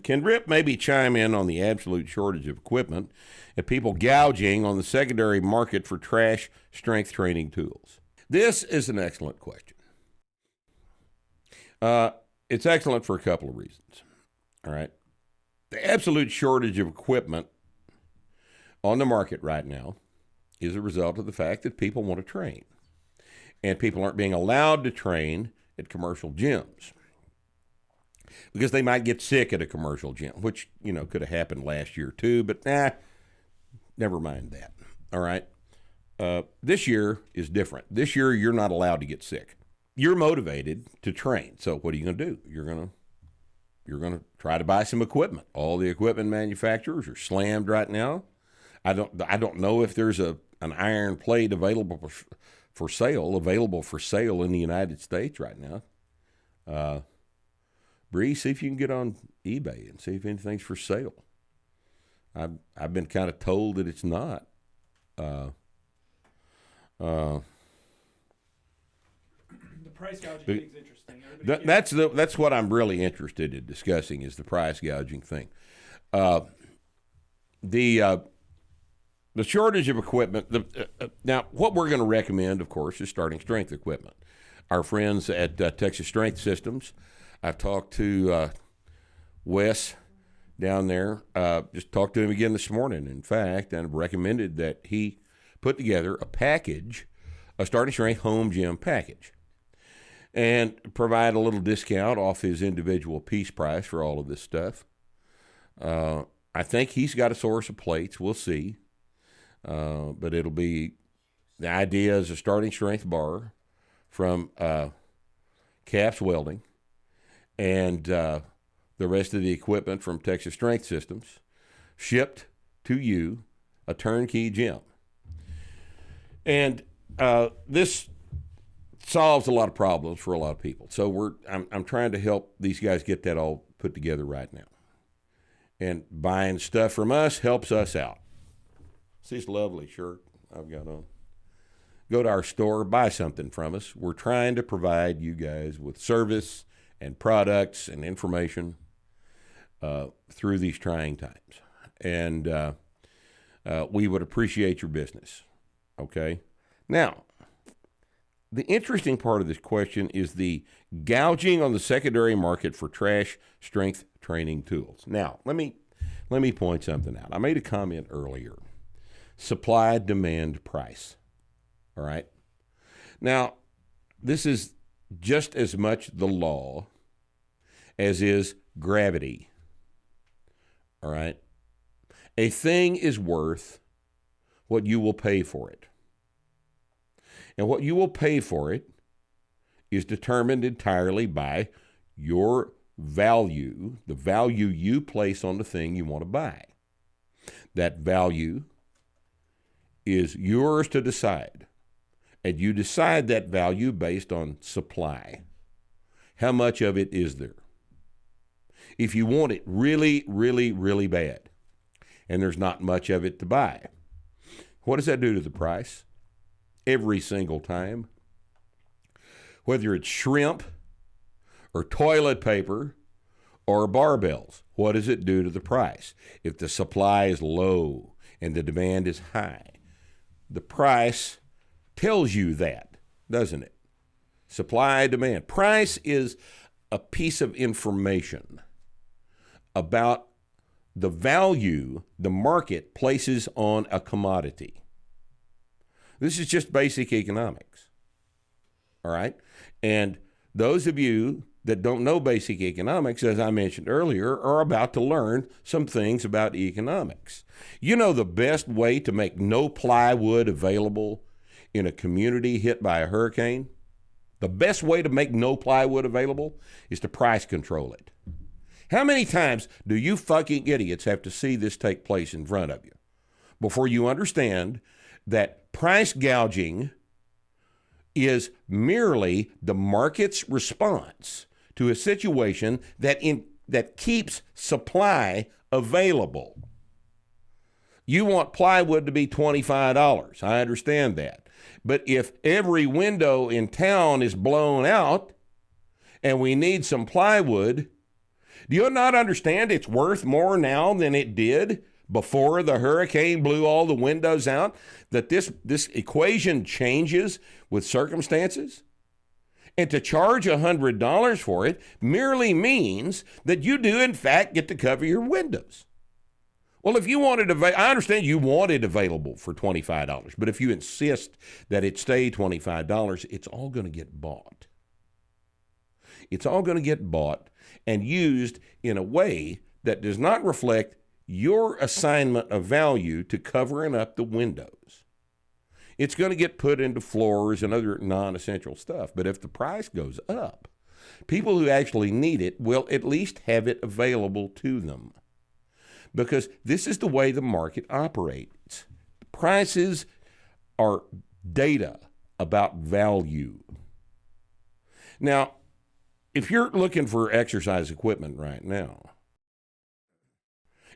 Can Rip maybe chime in on the absolute shortage of equipment and people gouging on the secondary market for trash strength training tools? This is an excellent question. It's excellent for a couple of reasons. All right. The absolute shortage of equipment on the market right now is a result of the fact that people want to train. And people aren't being allowed to train at commercial gyms because they might get sick at a commercial gym, which, could have happened last year too, but never mind that. All right. This year is different. This year, you're not allowed to get sick. You're motivated to train. So what are you going to do? You're going to try to buy some equipment. All the equipment manufacturers are slammed right now. I don't know if there's an iron plate available for sale in the United States right now. Bree, see if you can get on eBay and see if anything's for sale. I've been kind of told that it's not. The price gouging thing's interesting. That's what I'm really interested in discussing is the price gouging thing. The shortage of equipment. Now, what we're going to recommend, of course, is starting strength equipment. Our friends at Texas Strength Systems. I've talked to Wes down there. Just talked to him again this morning, in fact, and recommended that he put together a package, a starting strength home gym package, and provide a little discount off his individual piece price for all of this stuff. I think he's got a source of plates. We'll see. But it'll be, the idea is a starting strength bar from Caps Welding and the rest of the equipment from Texas Strength Systems shipped to you, a turnkey gym. And this solves a lot of problems for a lot of people. So I'm trying to help these guys get that all put together right now. And buying stuff from us helps us out. See this lovely shirt I've got on. Go to our store, buy something from us. We're trying to provide you guys with service and products and information through these trying times. And we would appreciate your business. Okay? Now, the interesting part of this question is the gouging on the secondary market for trash strength training tools. Now, let me point something out. I made a comment earlier. Supply, demand, price. All right? Now, this is just as much the law as is gravity. All right? A thing is worth what you will pay for it. And what you will pay for it is determined entirely by your value, the value you place on the thing you want to buy. That value is yours to decide. And you decide that value based on supply. How much of it is there? If you want it really, really, really bad, and there's not much of it to buy, what does that do to the price? Every single time. Whether it's shrimp or toilet paper or barbells, what does it do to the price? If the supply is low and the demand is high, the price tells you that, doesn't it? Supply, demand. Price is a piece of information about the value the market places on a commodity. This is just basic economics. All right? And those of you that don't know basic economics, as I mentioned earlier, are about to learn some things about economics. You know the best way to make no plywood available in a community hit by a hurricane? The best way to make no plywood available is to price control it. How many times do you fucking idiots have to see this take place in front of you before you understand that price gouging is merely the market's response to a situation that keeps supply available? You want plywood to be $25. I understand that. But if every window in town is blown out and we need some plywood, Do you not understand it's worth more now than it did before the hurricane blew all the windows out? That this equation changes with circumstances? And to charge $100 for it merely means that you do, in fact, get to cover your windows. Well, if you wanted, I understand you want it available for $25, but if you insist that it stay $25, it's all going to get bought. It's all going to get bought and used in a way that does not reflect your assignment of value to covering up the windows. It's going to get put into floors and other non-essential stuff. But if the price goes up, people who actually need it will at least have it available to them. Because this is the way the market operates. Prices are data about value. Now, if you're looking for exercise equipment right now,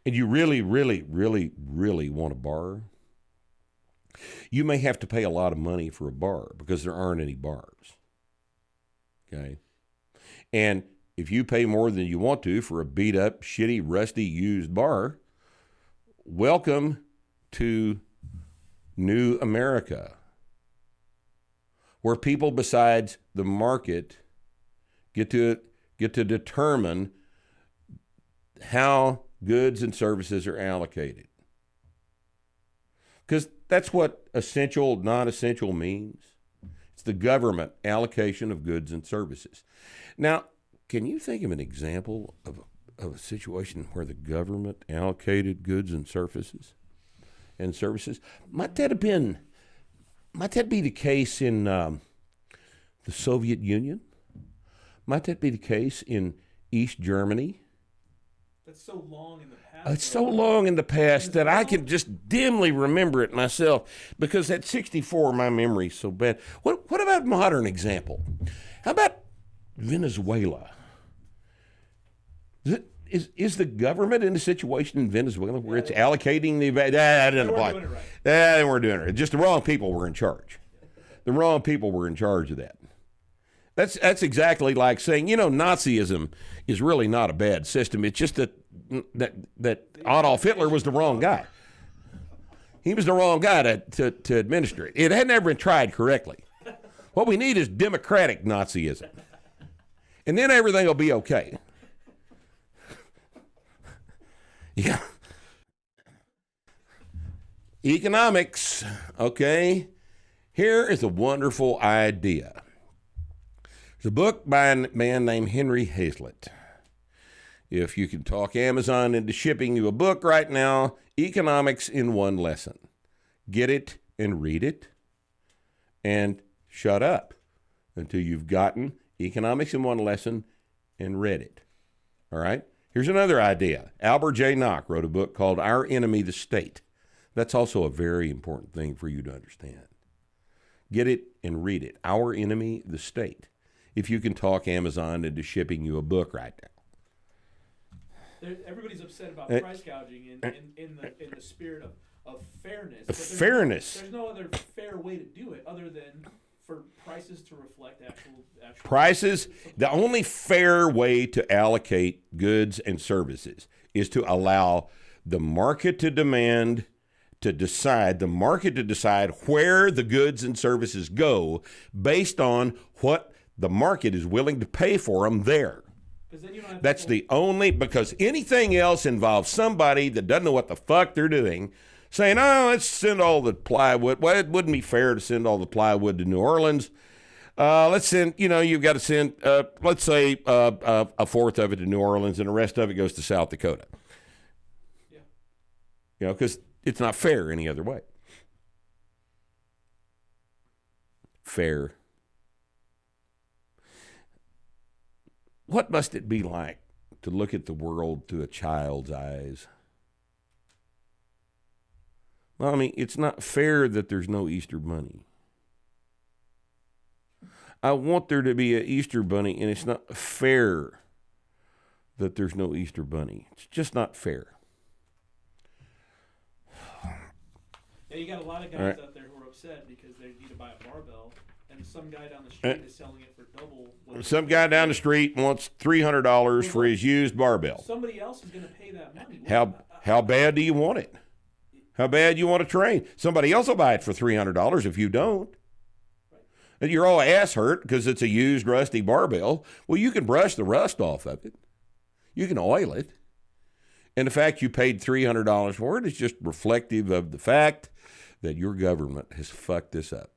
and you really, really, really, really want a bar, you may have to pay a lot of money for a bar because there aren't any bars. Okay? And if you pay more than you want to for a beat up, shitty, rusty, used bar, welcome to New America, where people besides the market get to determine how goods and services are allocated. Because that's what essential, non-essential means. It's the government allocation of goods and services. Now, can you think of an example of a situation where the government allocated goods and services? Might that be the case in the Soviet Union? Might that be the case in East Germany? That's so long in the past. It's so long in the past that I can just dimly remember it myself because at 64, my memory's so bad. What about modern example? How about Venezuela? Is the government in a situation in Venezuela where it's allocating the... That doesn't apply. Doing it right. They weren't doing it right. Just the wrong people were in charge. The wrong people were in charge of that. That's exactly like saying, Nazism is really not a bad system. It's just that Adolf Hitler was the wrong guy. He was the wrong guy to administer it. It had never been tried correctly. What we need is democratic Nazism. And then everything will be okay. Yeah. Economics, okay? Here is a wonderful idea. There's a book by a man named Henry Hazlitt. If you can talk Amazon into shipping you a book right now, Economics in One Lesson. Get it and read it and shut up until you've gotten Economics in One Lesson and read it. All right? Here's another idea. Albert J. Nock wrote a book called Our Enemy, the State. That's also a very important thing for you to understand. Get it and read it. Our Enemy, the State. If you can talk Amazon into shipping you a book right now. Everybody's upset about price gouging in the spirit of fairness. But Fairness. There's no other fair way to do it other than for prices to reflect actual prices. The only fair way to allocate goods and services is to allow the market to decide where the goods and services go based on what the market is willing to pay for them there. That's the only, because anything else involves somebody that doesn't know what the fuck they're doing saying, let's send all the plywood. Well, it wouldn't be fair to send all the plywood to New Orleans. Let's send, you've got to send, let's say, a fourth of it to New Orleans and the rest of it goes to South Dakota. Yeah. Because it's not fair any other way. Fair. What must it be like to look at the world through a child's eyes? Well, it's not fair that there's no Easter Bunny. I want there to be an Easter Bunny, and it's not fair that there's no Easter Bunny. It's just not fair. Yeah, you got a lot of guys out there who are upset because they need to buy a barbell, and some guy down the street is selling it for double. What Some guy down the street wants $300 for his used barbell. somebody else is going to pay that money. How bad do you want it? How bad you want to train? Somebody else will buy it for $300 if you don't. And you're all ass hurt because it's a used rusty barbell. Well, you can brush the rust off of it. You can oil it. And the fact you paid $300 for it is just reflective of the fact that your government has fucked this up.